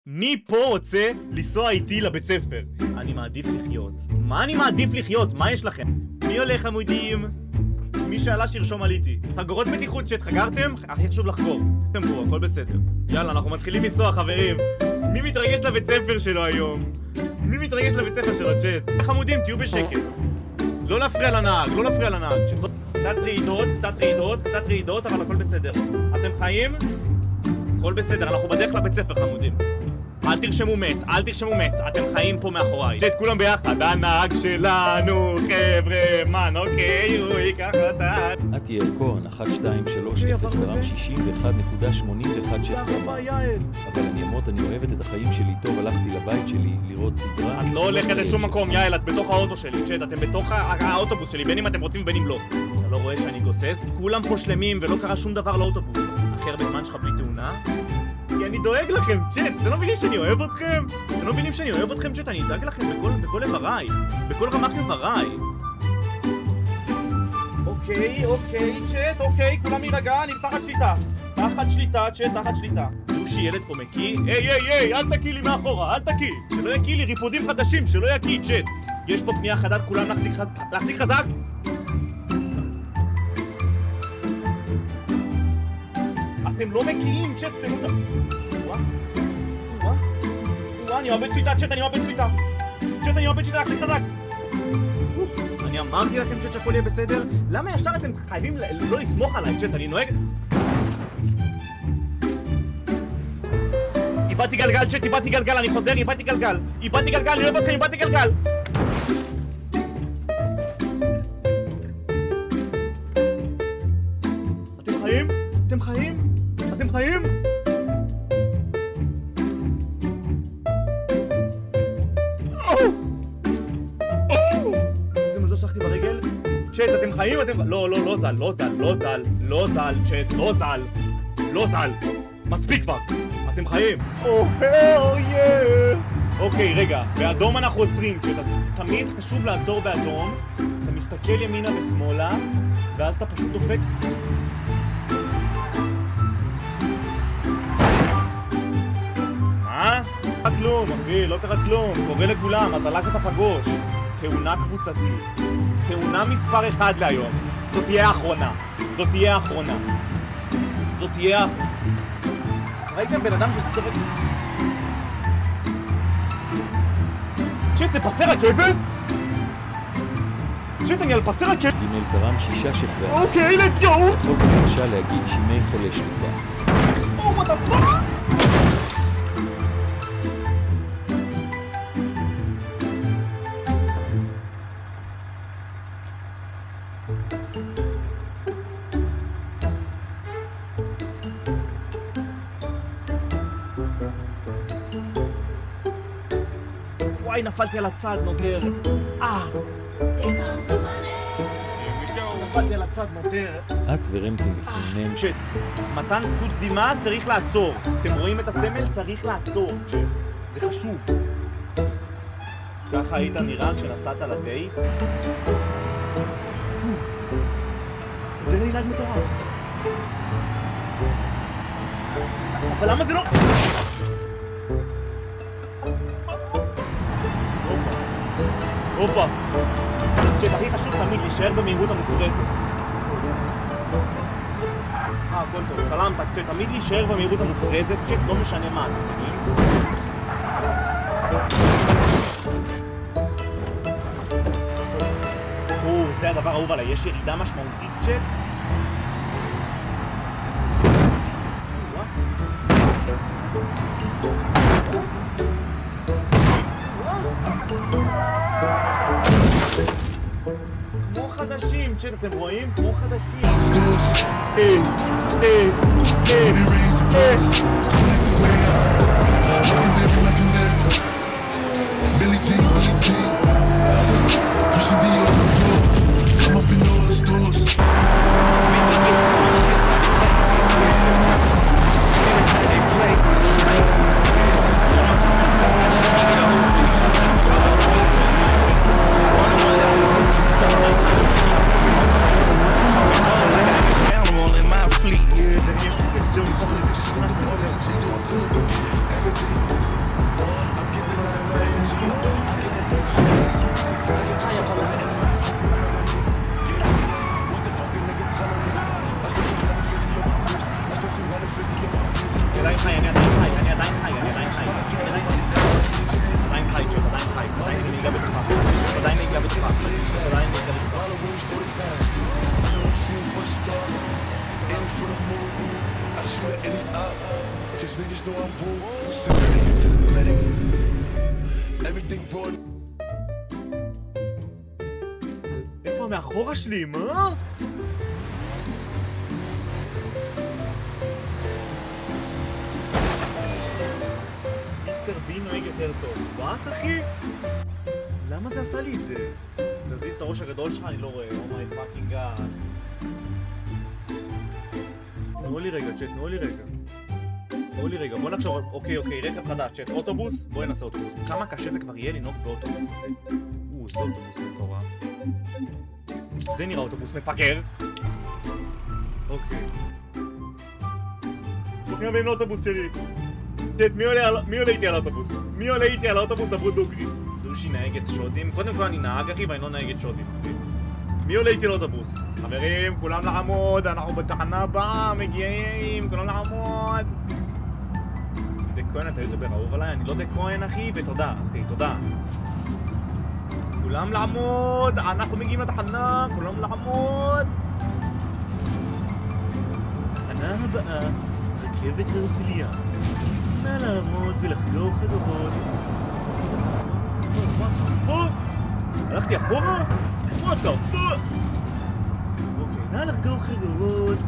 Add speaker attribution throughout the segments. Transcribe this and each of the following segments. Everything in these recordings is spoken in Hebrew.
Speaker 1: מי פה רוצה לנסוע איתי לבית ספר? אני מעדיף לחיות. מה אני מעדיף לחיות? מה יש לכם? מי הולך עמודים? מי שעלה שירשום עליתי. חגורות בטיחות צ'אט, חגרתם? הכי חשוב לחגור. אתם פה, הכל בסדר. יאללה, אנחנו מתחילים לנסוע, חברים. מי מתרגש לבית ספר שלו היום? מי מתרגש לבית ספר שלו, צ'אט? איך עמודים? תהיו בשקט. לא להפריע לנהג, לא להפריע לנהג. קצת רעידות, אבל הכל בסדר. אתם חיים? הכל בסדר, אנחנו בדרך לבית ספר, חמודים. אל תרשמו מת, אתם חיים פה מאחוריי. צ'אט, כולם ביחד, הנהג שלנו, חבר'ה, מן, אוקיי, הוא ייקח אותה.
Speaker 2: עתי ירקון, 1230 גרם 61.81 שטח. אבל אני אמרות, אני אוהבת את החיים שלי טוב, הלכתי לבית שלי לראות סדרה.
Speaker 1: את לא הולכת לשום מקום, יעל, את בתוך האוטו שלי, צ'אט, אתם בתוך האוטובוס שלי, בין אם אתם רוצים ובין אם לא. אתה לא רואה שאני גוסס? כולם פה שלמים ולא קרה שום דבר לאוטובוס. אחר בזמן שלך בלי תאונה? כי אני דואג לכם, צ'אט, אתם לא מבינים שאני אוהב אתכם? אתם לא מבינים שאני אוהב אתכם, צ'אט, אני אדאג לכם בכל איבריי, בכל רמ"ח איבריי. אוקיי, צ'אט, אוקיי, כולם יירגע, אני תחת שליטה. תחת שליטה, צ'אט, תחת שליטה. תראו שילד פה מקיא, היי, אל תקיא לי מאחורה, אל תקיא. שלא יקיא לי ריפודים חדשים, שלא יקיא, צ'אט. יש פה פנייה חדת, כולם להחזיק חזק. אתם לא מקיאים, צ'אט, סתמו אותם. אני מאבד שליטה, צ'אט, אני מאבד שליטה. צ'אט, אני מאבד שליטה, להחזיק חזק. אני אמרתי לכם, צ'אט, שהכל יהיה בסדר. למה ישר אתם חייבים לא לסמוך עליי, צ'אט, אני נוהג... איבדתי גלגל, צ'אט, איבדתי גלגל, אני חוזר, איבדתי גלגל, אני אוהב אתכם, איבדתי גלגל. אתם חיים? אתם חיים? אתם חיים? איזה מזל שכתי ברגל. צ'אט, אתם חיים? לא זל. מספיק כבר. אתם חיים. אוקיי, רגע. באדום אנחנו עוצרים, צ'אט. תמיד חשוב לעצור באדום. אתה מסתכל ימינה ושמאלה, ואז אתה פשוט דופק. לא קרה כלום, קורא לכולם, אז הלכת הפגוש. תאונה קבוצתית. תאונה מספר 1 להיום. זאת תהיה האחרונה. ראיתם בן אדם שצטובק? צ'אט, זה פסי רכבת? צ'אט, אני על פסי רכבת?
Speaker 2: גימל קרם 6 שכבה.
Speaker 1: אוקיי, let's go!
Speaker 2: החוק בבקשה להגיד שימי חולה שליטה.
Speaker 1: what the fuck? וואי, נפלתי על הצד, נודר. נפלתי על הצד, נודר.
Speaker 2: את ורמטין לפניהם.
Speaker 1: צ'אט, מתן זכות קדימה צריך לעצור. אתם רואים את הסמל? צריך לעצור, צ'אט. זה חשוב. ככה היית נראה כשנסעת לדייט? זה נהיג מטורף. אבל למה זה לא... הופה. צ'אט, הכי חשוב תמיד להישאר במהירות המפורסת. הכל טוב, סלמת, צ'אט, תמיד להישאר במהירות המופרזת, צ'אט, לא משנה מה, אתם מבינים? זה הדבר האהוב עליי, יש ירידה משמעותית, צ'אט? כמו חדשים, צ'אט, אתם רואים? כמו חדשים.
Speaker 3: automatic. Everything run.
Speaker 1: איפה מאחורה שלי, מה? מיסטר בי נוהג יותר טוב. וואט, אחי? למה זה עשה לי את זה? תזיז את הראש הגדול שלך, אני לא רואה. אומי פאקינג גאד. תנו לי רגע, צ'אט, תנו לי רגע. תנו לי רגע, בוא נחשוב. אוקיי, רכב חדש, צ'אט, אוטובוס? בואי נעשה אוטובוס. כמה קשה זה כבר יהיה לנהוג באוטובוס. זה אוטובוס מטורף. זה נראה אוטובוס מפגר. אוקיי. ברוכים הבאים לאוטובוס שלי. צ'אט, מי עולה איתי על האוטובוס? מי עולה איתי על האוטובוס? דברו דוגרי. דושי נהגת שודים. קודם כל אני נהג אחי ואני לא נהגת שודים. מי עולה איתי לאוטובוס? חברים, כולם לעמוד, אנחנו בתחנה הבאה, מגיעים, כולם לעמוד. דה כהן, אתה יוטובר אהוב עליי? אני לא דה כהן אחי, ותודה, אחי, תודה. כולם לעמוד, אנחנו מגיעים לתחנה, כולם לעמוד. תחנה הבאה, רכבת הרצליה. נא לעמוד ולחגור חגורות. הלכתי אחורה? What the fuck? אוקיי, נא לחגור חגורות.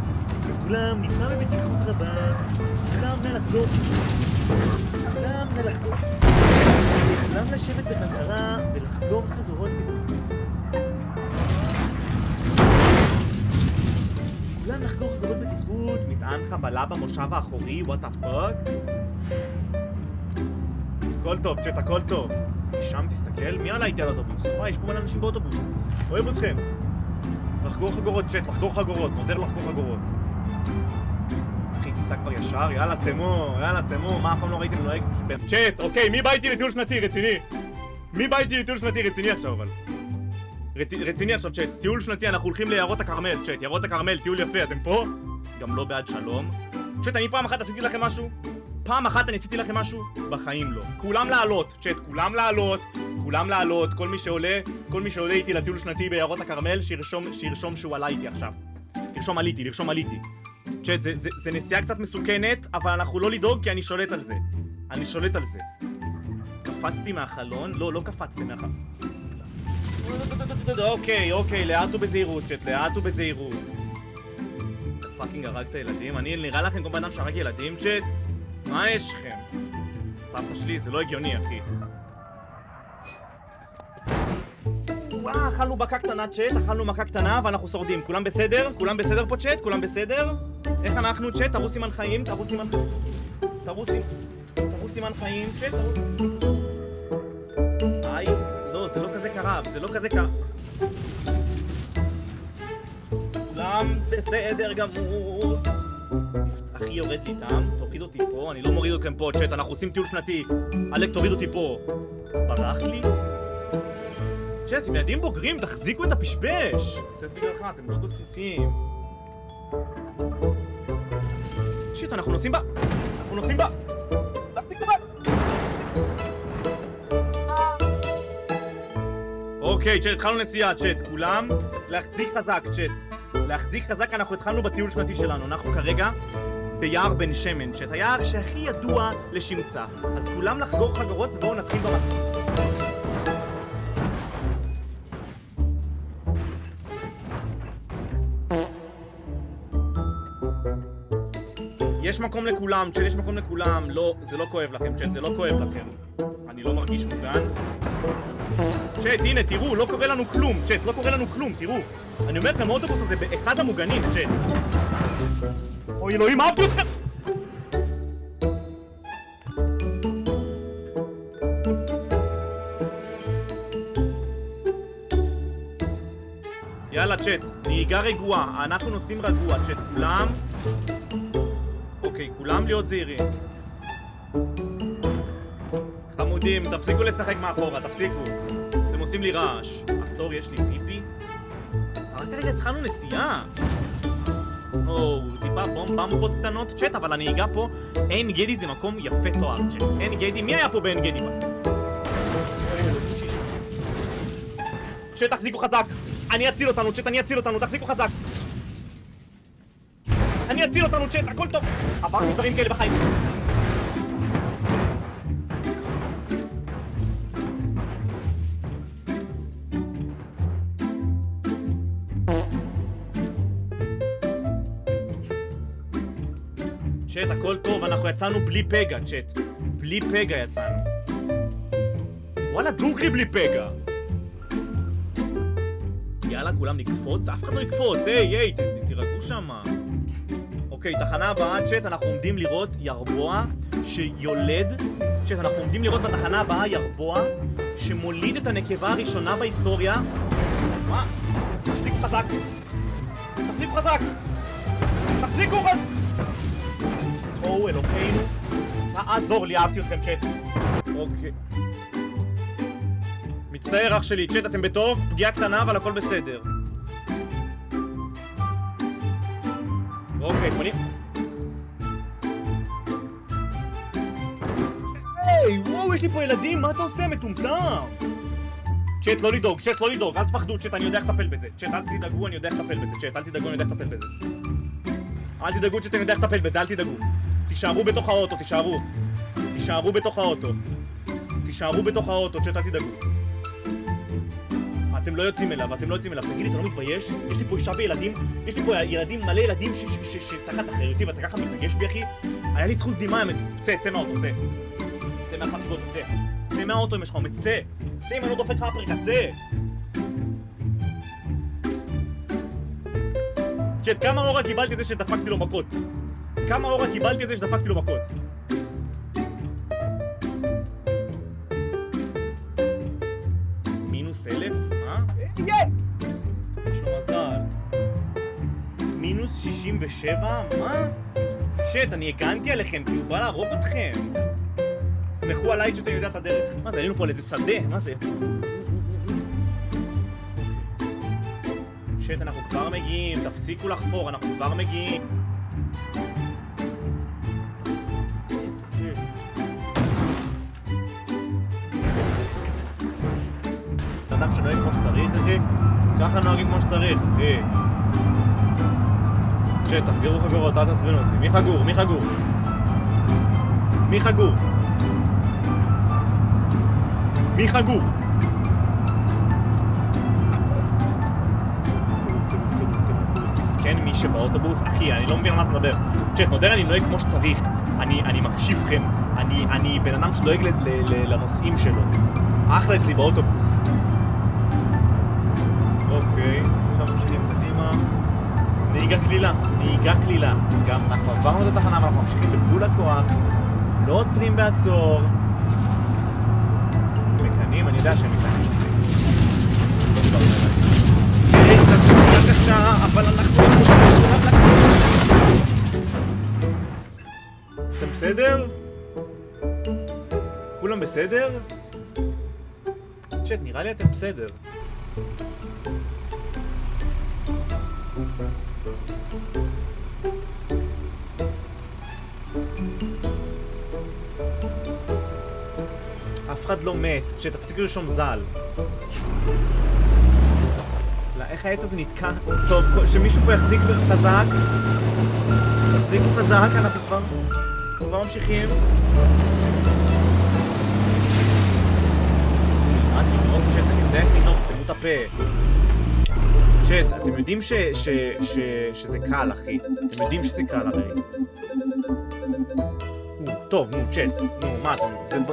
Speaker 1: וכולם ניסע בבטיחות רבה. כולם נא לחגור. כולם לשבת בחזרה ולחגור חגורות בטיחות. כולם לחגור חגורות בטיחות. מטען חבלה במושב האחורי, what the fuck? הכל טוב, צ'אט, הכל טוב. שם תסתכל, מי עלה איתי על האוטובוס? וואי, יש פה מלא אנשים באוטובוס. אוהב אתכם. לחגור חגורות, צ'אט, לחגור חגורות. מודר לחגור חגורות. אחי, תיסע כבר ישר, יאללה, סתמו, מה אף פעם לא ראיתם נוהג? צ'אט, אוקיי, מי בא איתי לטיול שנתי, רציני? מי בא איתי לטיול שנתי, רציני עכשיו, אבל? רציני עכשיו, צ'אט, טיול שנתי, אנחנו הולכים ליערות הכרמל, צ'אט, יערות הכרמל, טיול יפה, אתם פה? גם לא בעד שלום. צ'אט, אני פעם אחת עשיתי לכם משהו? פעם אחת אני עשיתי לכם משהו? בחיים לא. כולם לעלות, צ'אט, כולם לעלות, כל מי שעולה איתי לטיול שנתי ביערות הכרמל, שירשום שהוא עלה איתי עכשיו. לרשום עליתי. צ'אט, זה נסיעה קצת מסוכנת, אבל אנחנו לא לדאוג כי אני שולט על זה. קפצתי מהחלון? לא קפצתי מהחלון. אוקיי, לאט ובזהירות, צ'אט, פאקינג הרג את הילדים? אני נראה לכם כמו בן אדם שהרג ילדים, צ'אט? מה יש לכם? סבתא שלי, זה לא הגיוני, אחי. אכלנו בקה קטנה, צ'אט, אכלנו מכה קטנה ואנחנו שורדים. כולם בסדר? כולם בסדר פה, צ'אט? כולם בסדר? איך אנחנו, צ'אט? תראו סימן חיים, תראו סימן חיים, צ'אט, איי, לא, זה לא כזה קרה, כולם בסדר גמור. אחי יורד לי איתם, תוריד אותי פה, אני לא מוריד אתכם פה, צ'אט, אנחנו עושים טיול שנתי. אלק, תוריד אותי פה. ברח לי? צ'אט, עם ילדים בוגרים, תחזיקו את הפשפש! בסס בגללך, אתם לא גוסיסים. שיט, אנחנו נוסעים בה! תחזיקו בה! אוקיי, צ'אט, התחלנו נסיעה, צ'אט, כולם להחזיק חזק, אנחנו התחלנו בטיול שנתי שלנו, אנחנו כרגע ביער בן שמן, צ'אט, היער שהכי ידוע לשמצה. אז כולם לחגור חגורות ובואו נתחיל במסע. יש מקום לכולם, צ'אט, יש מקום לכולם. לא, זה לא כואב לכם, צ'אט, זה לא כואב לכם. אני לא מרגיש מוגן. צ'אט, הנה, תראו, לא קורה לנו כלום, צ'אט, לא קורה לנו כלום, תראו. אני אומר לכם, האוטובוס הזה באחד המוגנים, צ'אט. אוי אלוהים, אהבתי אתכם! יאללה, צ'אט, נהיגה רגועה, אנחנו נוסעים רגוע, צ'אט, כולם... אוקיי, כולם להיות זהירים. חמודים, תפסיקו לשחק מאחורה, תפסיקו. אתם עושים לי רעש. עצור, יש לי פיפי. רק כרגע התחלנו נסיעה. טיפה במבות קטנות, צ'אט, אבל הנהיגה פה, עין גדי זה מקום יפה תואר, צ'אט. עין גדי, מי היה פה בעין גדי? צ'אט, תחזיקו חזק. אני אציל אותנו, צ'אט, תחזיקו חזק. אני אציל אותנו, צ'אט, הכל טוב. עברתי דברים כאלה בחיים. צ'אט, הכל טוב, אנחנו יצאנו בלי פגע, צ'אט. בלי פגע יצאנו. וואלה, דוגרי בלי פגע. יאללה, כולם נקפוץ? אף אחד לא יקפוץ, היי, תירגעו שמה. אוקיי, תחנה הבאה, צ'אט, אנחנו עומדים לראות ירבוע שיולד. צ'אט, אנחנו עומדים לראות בתחנה הבאה ירבוע שמוליד את הנקבה הראשונה בהיסטוריה. מה? תחזיק חזק. תחזיקו חזק. תחזיקו חזק. או, אלוקינו. תעזור לי, אהבתי אתכם, צ'אט. אוקיי. מצטער אח שלי, צ'אט, אתם בטוב? פגיעה קטנה, אבל הכל בסדר. אוקיי, פונים. היי, וואו, יש לי פה ילדים, מה אתה עושה? מטומטם. צ'אט, לא לדאוג, צ'אט, לא לדאוג, אל תפחדו, צ'אט, אני יודע איך לטפל בזה. צ'אט, אל תדאגו, אני יודע איך לטפל בזה. צ'אט, אל תדאגו, אני יודע איך לטפל בזה. אל תדאגו, צ'אט, אני יודע איך לטפל בזה, אל תדאגו. תישארו בתוך האוטו, תישארו. תישארו בתוך האוטו. תישארו בתוך האוטו, צ'אט, אל תדאגו. אתם לא יוצאים אליו, אתם לא יוצאים אליו. תגידי, אתה לא מתבייש? יש לי פה אישה וילדים, יש לי פה ילדים, מלא ילדים שתחת אחריותי, ואתה ככה מתנגש בי, אחי? היה לי זכות דמעה, צא מהאוטו, צא. צא מהחטיבות, צא. צא מהאוטו אם יש לך אומץ, צא. צא אם אני לא דופק לך אפריקה, צא. צ'אט, כמה אורה קיבלתי את זה שדפקתי לו מכות? כמה אורה קיבלתי את זה שדפקתי לו מכות? מינוס 1,000? מה? יש לו מזל. מינוס 67? מה? צ'אט, אני הגנתי עליכם, כי הוא בא להרוג אתכם. סמכו עליי שאתם יודע את הדרך. מה זה, עלינו פה על איזה שדה? מה זה? צ'אט, אנחנו כבר מגיעים, תפסיקו לחפור, אנחנו כבר מגיעים. אדם שנוהג כמו שצריך, אחי? ככה נוהגים כמו שצריך, אחי. צ'אט, תחגרו חגורות, אל תעצבנו אותי. מי חגור? מי חגור? מי חגור? מי חגור? מסכן מי שבאוטובוס, אחי, אני לא מבין מה אתה מדבר. צ'אט, נודר אני נוהג כמו שצריך. אני מקשיב לכם. אני בן אדם שדואג לנושאים שלו. אחלה אצלי באוטובוס. אוקיי, עכשיו ממשיכים קדימה. נהיגה כלילה, נהיגה כלילה. גם אנחנו עברנו את התחנה ואנחנו ממשיכים בגבול הכוח. לא עוצרים בעצור. מקנים, אני יודע שהם מקנים. לא דיברנו עליי. קצת קצת קשה, אבל אנחנו... אתם בסדר? כולם בסדר? צ'אט, נראה לי אתם בסדר. אף אחד לא מת, שתפסיקו לרשום זל. לא, איך העץ הזה נתקע? טוב, שמישהו פה יחזיק חזק. תחזיקו חזק, אנחנו כבר ממשיכים. צ'אט, אני יודע איך לנהוג, סתמו את הפה. צ'אט, אתם יודעים שזה קל, אחי. אתם יודעים שזה קל, הרי. טוב, נו, צ'אט. נו, מה אתם...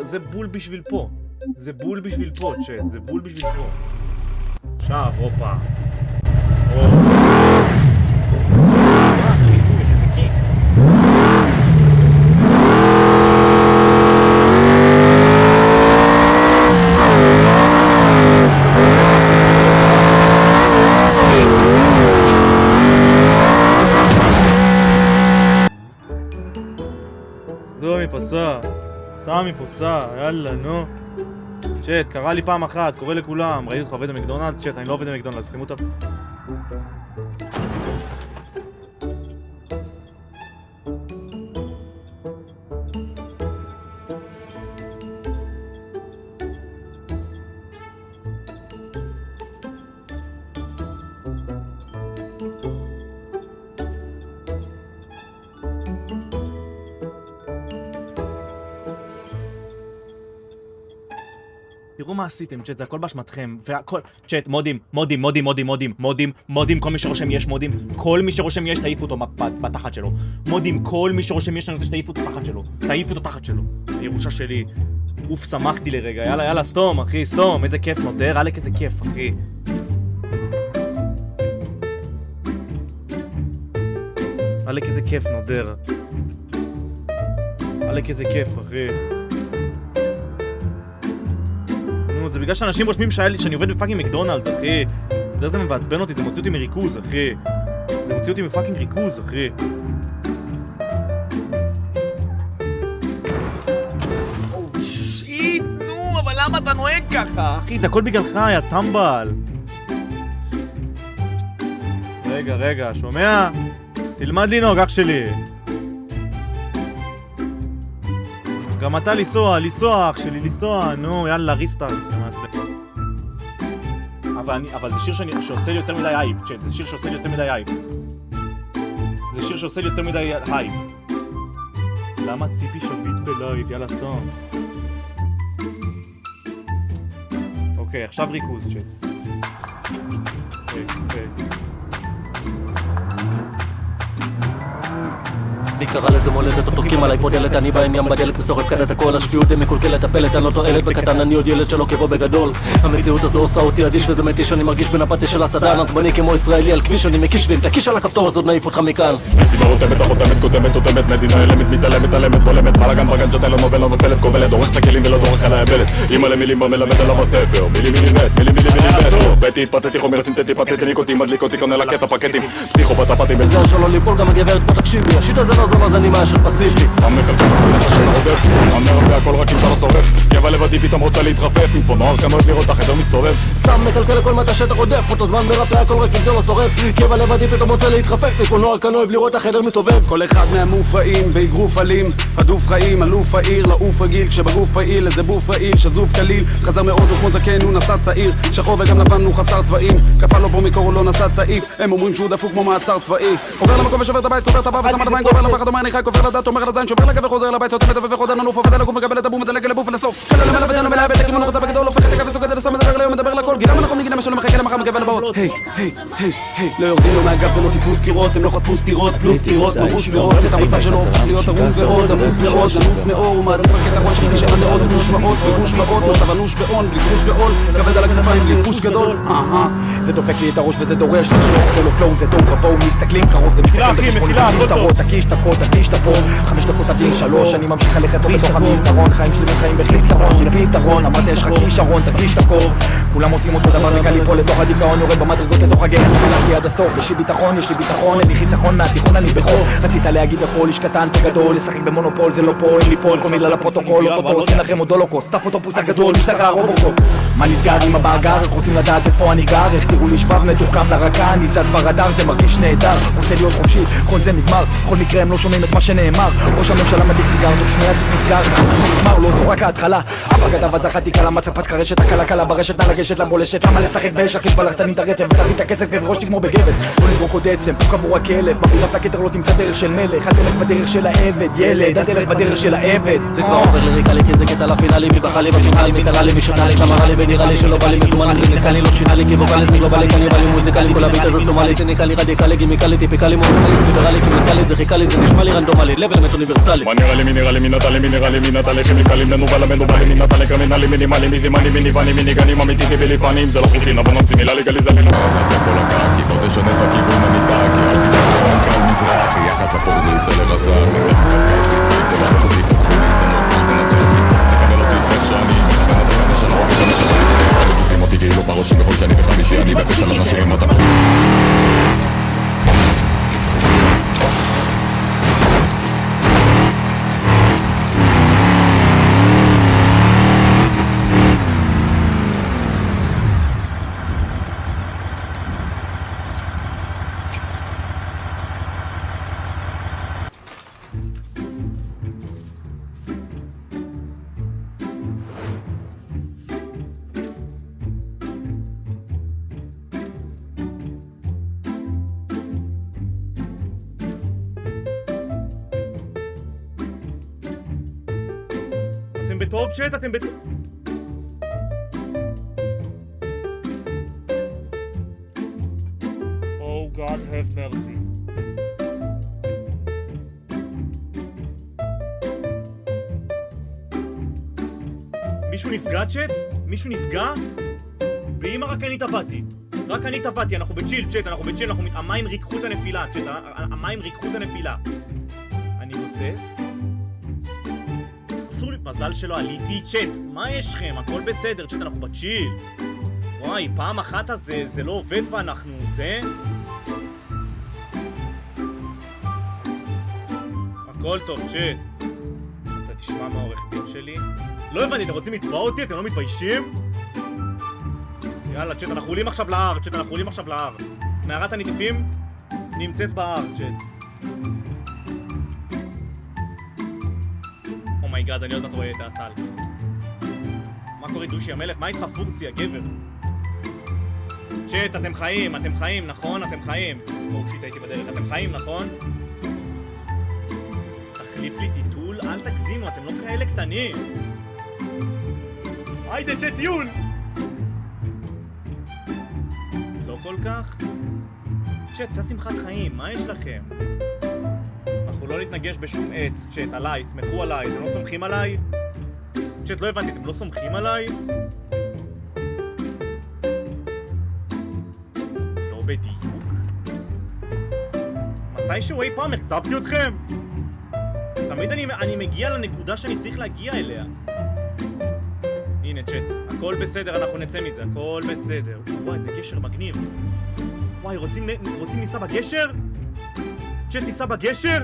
Speaker 1: זה בול בשביל פה. זה בול בשביל פה, צ'אט. זה בול בשביל פה. עכשיו, הופה. סמי פוסה, יאללה, נו. צ'אט, קרא לי פעם אחת, קורא לכולם. ראיתי אותך עובד במקדונלדס? צ'אט, אני לא עובד במקדונלדס, תשימו את ה... תראו מה עשיתם, צ'אט, זה הכל באשמתכם, והכל, צ'אט, מודים, כל מי שרושם יש מודים, כל מי שרושם יש, תעיפו אותו בתחת שלו. מודים, כל מי שרושם יש, אני רוצה שתעיפו אותו תחת שלו. תעיפו אותו תחת שלו. הירושה שלי. אוף, שמחתי לרגע, יאללה, סתום, אחי, סתום, איזה כיף נותר, עלק איזה כיף, אחי. עלק איזה כיף נודר. עלק איזה כיף, אחי. נו, זה בגלל שאנשים רושמים שאני עובד בפאקינג מקדונלדס, אחי. אתה יודע, זה מבעצבן אותי, זה מוציא אותי מריכוז, אחי. זה מוציא אותי מפאקינג ריכוז, אחי. שיט, נו, אבל למה אתה נוהג ככה? אחי, זה הכל בגללך, יא טמבל. רגע, שומע? תלמד לנהוג, אח שלי. גם אתה לנסוע, אח שלי, לנסוע, נו, יאללה, ריסטארט. אבל זה שיר שעושה לי יותר מדי הייב, צ'אט, זה שיר שעושה לי יותר מדי הייב. זה שיר שעושה לי יותר מדי הייב. למה ציפי שביט בלייב? יאללה, סתום. אוקיי, עכשיו ריכוז, צ'אט. אוקיי.
Speaker 4: לי קרא לזה מולדת, התורקים עליי כמו דלת, אני בא עם ים בדלת ושורף כאן את הכל, השפיות די מקולקלת, הפלט, אני לא תועלת בקטן, אני עוד ילד שלא כבוא בגדול. המציאות הזו עושה אותי אדיש וזה מתיש, אני מרגיש בין הפתי של הסדן, עצבני כמו ישראלי על כביש, אני מקיש ואם תקיש על הכפתור אז עוד נעיף אותך מכאן. מסיבה רוטבת, החותמת, קודמת, מדינה אלמת, מתעלמת, בולמת, בלגן ברגן שתה לא נובל, לא נופלת, כובלת, דורך את הכלים ולא דורך על היבלת. אימא למילים במלמד עליו הספר, מילים, בטי, התפתתי, חומר סינתטי, פתטי, ניקוטי, מדליק אותי, קונה לקטע פקטים, פסיכופת הפתים, זהו שלא ליפול, גם הגברת פה תקשיבי, השיט הזה לא זו, אז אני מאשר פסיבי. שם מקלקל בלך של הרודף, אמר והכל רק אם אתה לא שורף, גבע לבדי פתאום רוצה להתרפף, מפה נוער כמות לראות החדר מסתובב. שם מקלקל לכל מטה שאתה רודף, אותו זמן ברפא הכל רק אם אתה לא שורף, גבע לבדי פתאום רוצה להתרפף, מפה נוער כנועב לראות החדר מסתובב. כל אחד מהמופרעים באגרוף אלים, הדוף רעים, אלוף העיר, לעוף רגיל, כשבגוף פעיל איזה בוף רעיל, שזוף קליל, חזר מאוד וכמו זקן הוא נסע צעיר, שחור וגם לבן הוא חסר צבעים, כפה לו פה מקור הוא לא נסע צעיף, הם אומרים שהוא דפוק כמו מעצר צבאי, עובר למקום ושובר את הבית, קובר את הבא ושם את המים, גובר לפחד אומר אני חי, כופר לדעת, אומר לזין, שובר לגב וחוזר לבית, סותם את הפה וחודר ננוף, עובד על הגוף, מקבל את הבום, מדלג לבוף ולסוף, חלל למעלה ותן למלאה בית, כיוון אותה בגדול, הופך את הקו וסוגד לסם, מדבר ליום, מדבר לכל, גילה מנחום נגילה משלום מחכה למחר מקבל לבאות. היי, לא יורדים לו מהגב, זה לא טיפוס קירות, הם לא חטפו סטירות, פלוס טירות, מבוס לראות, את המצב שלו הופך להיות ערוס מאוד, עמוס מאוד, עמוס מאור, הוא מעדיף רק את הראש שלי שאין לעוד מושמעות, בגוש מאות, מצב אנוש בעון, בלי גרוש ועול, כבד על הכתפיים, בלי פוש גדול, זה דופק לי את הראש וזה דורש, לשלוח פולו פלואו, זה טוב רבו, מסתכלים קרוב, זה מסתכלים בחשבון, תקיש את הפה, 5 דקות תבין 3, אני ממשיך ללכת פה בתוך המסדרון, חיים שלי וחיים בחיסרון, בלי פתרון, אמרתי יש לך כישרון, תרגיש את הקור, כולם עושים אותו דבר וקל לי פה לתוך הדיכאון, יורד במדרגות לתוך הגרם, הלכתי עד הסוף, יש לי ביטחון, אין לי חיסכון מהתיכון אני בחור, רצית להגיד הכל, איש קטן כגדול, לשחק במונופול, זה לא פה, אין לי פול, כל מילה לפרוטוקול, אוטוטו, עושים לכם עוד הולוקוסט, טפוטופוס הגדול, משטרה רובוקופ, מה נסגר עם הבאגר, רוצים לדעת איפה אני גר, איך תראו לי שבב מתוחכם לרקה, אני זז ברדאר, זה מרגיש נהדר, רוצה להיות חופשי, כל זה נגמר, בכל מקרה הם לא שומעים את מה שנאמר, ראש הממשלה מדליק סיגר, תוך שנייה תיק נסגר, שנגמר, לא זו רק ההתחלה, אבא גדב אז אחת תיקה למצפת כרשת, הקלה ברשת, נא לגשת לבולשת, למה לשחק באש, הקש בלחצנים את הרצף, ותביא את הכסף וראש תגמור בגבס, לא נזרוק עוד עצם, פה קבור הכלב, בפירת הכתר לא תמצא דרך של מלך, אל תלך בדרך של העבד, ילד, אל תלך בדרך של העבד. זה כבר עובר לריקלי כי זה קטע לפינאלי, מי בכה לי ופינחה לי, מי קלה לי, מי שתה לי, כמרה לי ונראה לי שלא בא לי מזומן, זה נתקע לי, לא שינה לי, כי ווקלי זה גלובלי, קניבלי, מוזיקלי, כל הביט הזה סומלי, ציניקלי, רדיקלי, גימיקלי, טיפיקלי, מוניקלי, ליברלי, קימיקלי, זה חיכה לי, זה נשמע לי רנדומלי, לבל אמת אוניברסלי. מינרלי, מינטלי, כימיקלי, מנטלי, קרימינלי, מינימלי, מיזימני, מיניבני, מיניגנים, אמיתיתי ולפעמים זה לא חוקין, אבל נוציא מילה לגליזלי. תעשה כל הקקי, בוא תשנה את הכיוון הניטקי, אל תתעשר מנכ"ל מזרחי, יחס אפור זה יוצא לרזח, תבטל אותי, להזדמנות, אל תנצל אותי, תקבל אותי איך שאני, מכוון את הקנה של הרוב וכמה שלי, מגיבים אותי כאילו פרושים בכל שני וחמישי, אני בפה של אנשים, אתה פה.
Speaker 1: אתם בטוב צ'אט? אתם בטוב? God have mercy. מישהו נפגע צ'אט? מישהו נפגע? ואמא רק אני טבעתי. רק אני טבעתי, אנחנו בצ'יל צ'אט, אנחנו בצ'יל, המים ריככו את הנפילה צ'אט, המים ריככו את הנפילה. אני גוסס. אסור לי, מזל שלא עליתי צ'אט, מה יש לכם? הכל בסדר צ'אט, אנחנו בצ'יל. וואי, פעם אחת הזה, זה לא עובד ואנחנו, זה? הכל טוב צ'אט. אתה תשמע מהעורך דין שלי. לא הבנתי, אתם רוצים לתבוע אותי? אתם לא מתביישים? יאללה, צ'אט, אנחנו עולים עכשיו להר, צ'אט, אנחנו עולים עכשיו להר. מערת הנטיפים נמצאת בהר, צ'אט. אומייגאד, אני עוד מעט רואה את הטל. מה קורה דושי המלך? מה איתך פונקציה, גבר? צ'אט, אתם חיים, נכון? אתם חיים. או שיט, הייתי בדרך, אתם חיים, נכון? תחליף לי טיטול? אל תגזימו, אתם לא כאלה קטנים. היידה, צ'אט, טיול! לא כל כך? צ'אט, זה שמחת חיים, מה יש לכם? אנחנו לא נתנגש בשום עץ, צ'אט, עליי, סמכו עליי, אתם לא סומכים עליי? צ'אט, לא הבנתי, אתם לא סומכים עליי? לא בדיוק. מתישהו אי פעם החזבתי אתכם? תמיד אני מגיע לנקודה שאני צריך להגיע אליה. הנה צ'אט, הכל בסדר, אנחנו נצא מזה, הכל בסדר. וואי, איזה גשר מגניב. וואי, רוצים ניסה בגשר? צ'אט, ניסה בגשר?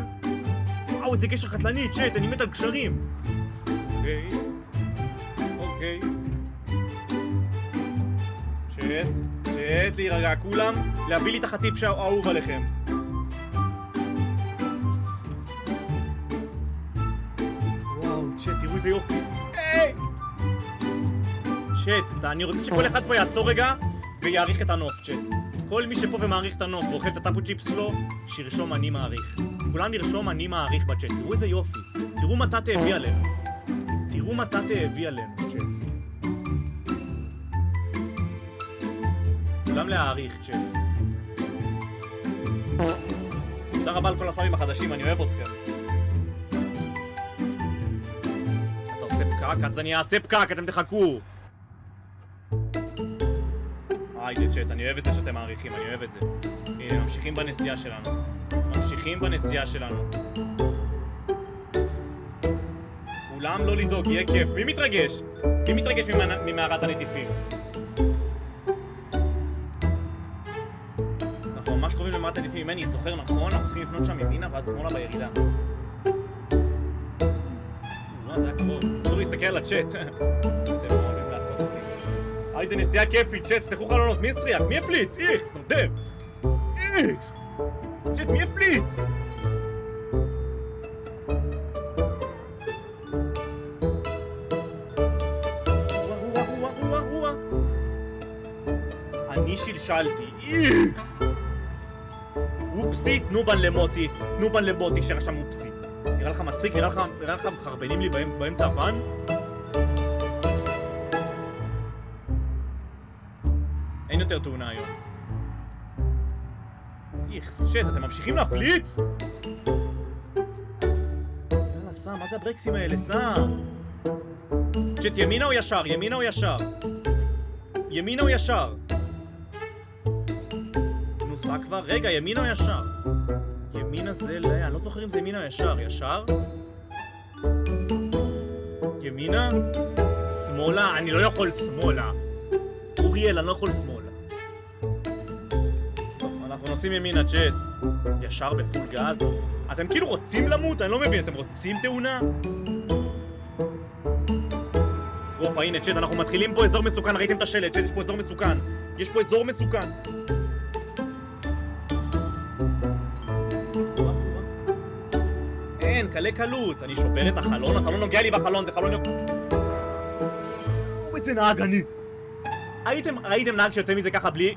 Speaker 1: וואו, איזה גשר קטלני, צ'אט, אני מת על גשרים. אוקיי. צ'אט, להירגע, כולם, להביא לי את החטיפ שהאהוב עליכם. וואו, צ'אט, תראו איזה יופי. צ'אט, אני רוצה שכל אחד פה יעצור רגע ויעריך את הנוף, צ'אט. כל מי שפה ומעריך את הנוף ואוכל את הטאפו צ'יפס שלו, שירשום אני מעריך. כולם נרשום אני מעריך בצ'אט. תראו איזה יופי. תראו מתי תהביא עלינו. תראו מתי תהביא עלינו, צ'אט. כולם להעריך, צ'אט. תודה רבה על כל הסמים החדשים, אני אוהב אתכם. אתה עושה פקק? אז אני אעשה פקק, אתם תחכו. היידה צ'אט, אני אוהב את זה שאתם מעריכים, אני אוהב את זה. הנה, ממשיכים בנסיעה שלנו. ממשיכים בנסיעה שלנו. כולם לא לדאוג, יהיה כיף. מי מתרגש? מי מתרגש ממערת הנטיפים? נכון, ממש קרובים למערת הנטיפים ממני, זוכר נכון? אנחנו צריכים לפנות שם ימינה ואז שמאלה בירידה. זה היה קרוב. אסור להסתכל על הצ'אט. אתם לא אוהבים להפות אותי. היידה נסיעה כיפית, צ'אט, תפתחו חלונות, מי יסריח? מי יפליץ? איכס, נודב! איכס! צ'אט, מי יפליץ? וואה. אני שלשלתי, איכס! אופסי, תנובן למוטי שרשם אופסי. נראה לך מצחיק? נראה לך מחרבנים לי באמצע הפן? אין יותר תאונה היום. איכס, שט, אתם ממשיכים להפליץ? יאללה, סע, מה זה הברקסים האלה? סע! שט, ימינה או ישר? ימינה או ישר? ימינה או ישר? נו, סע כבר. רגע, ימינה או ישר? ימינה זה לא... אני לא זוכר אם זה ימינה או ישר. ישר? ימינה? שמאלה? אני לא יכול שמאלה. אוריאל, אני לא יכול שמאלה. אנחנו נוסעים ימינה, צ'אט. ישר בפול גז. אתם כאילו רוצים למות? אני לא מבין, אתם רוצים תאונה? אופה, הנה, צ'אט, אנחנו מתחילים פה אזור מסוכן. ראיתם את השלט, צ'אט, יש פה אזור מסוכן. יש פה אזור מסוכן. אין, קלה קלות. אני שובר את החלון, החלון נוגע לי בחלון, זה חלון... איזה נהג אני. ראיתם נהג שיוצא מזה ככה בלי...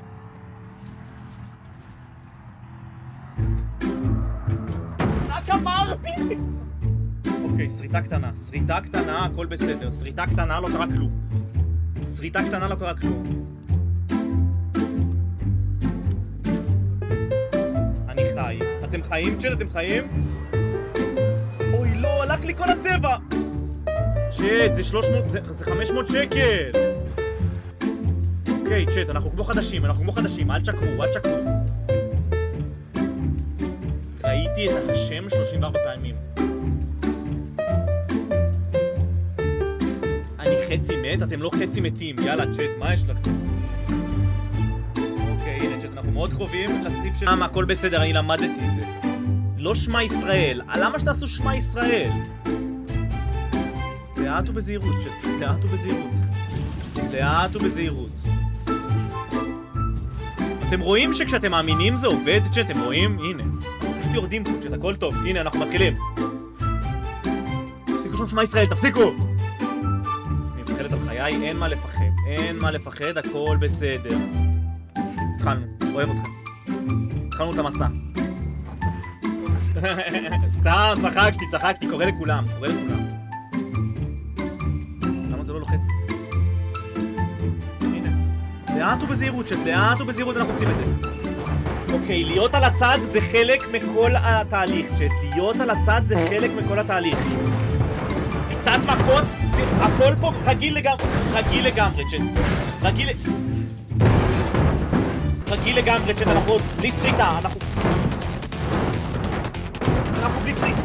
Speaker 1: רק אמרתי! אוקיי, שריטה קטנה, הכל בסדר. שריטה קטנה, לא קרה כלום. שריטה קטנה, לא קרה כלום. חי. אתם חיים, צ'אט, אתם חיים? אוי, לא, הלך לי כל הצבע! צ'אט, זה 300, זה 500 שקל! אוקיי, צ'אט, אנחנו כמו חדשים, אל תשקרו, אל תשקרו. ראיתי את השם 34 פעמים. אני חצי מת? אתם לא חצי מתים. יאללה, צ'אט, מה יש לכם? אוקיי, הנה, צ'אט, אנחנו מאוד קרובים לסניף של... הכל בסדר, אני למדתי את זה. לא שמע ישראל. למה שתעשו שמע ישראל? לאט ובזהירות, צ'אט, לאט ובזהירות. לאט ובזהירות. אתם רואים שכשאתם מאמינים זה עובד? צ'אט, אתם רואים? הנה. פשוט יורדים פה, צ'אט, הכל טוב. הנה, אנחנו מתחילים. תפסיקו שם שמע ישראל, תפסיקו! אני מפחדת על חיי, אין מה לפחד. אין מה לפחד, הכל בסדר. התחלנו, אוהב אתכם. התחלנו את המסע. סתם, צחקתי, קורא לכולם. למה זה לא לוחץ? הנה. לאט ובזהירות, צ'אט, לאט ובזהירות אנחנו עושים את זה. אוקיי, להיות על הצד זה חלק מכל התהליך, צ'אט. להיות על הצד זה חלק מכל התהליך. קצת מכות, הכל פה רגיל לגמרי, צ'אט. רגיל לגמרי, צ'אט, אנחנו בלי סריטה, אנחנו בלי סריטה.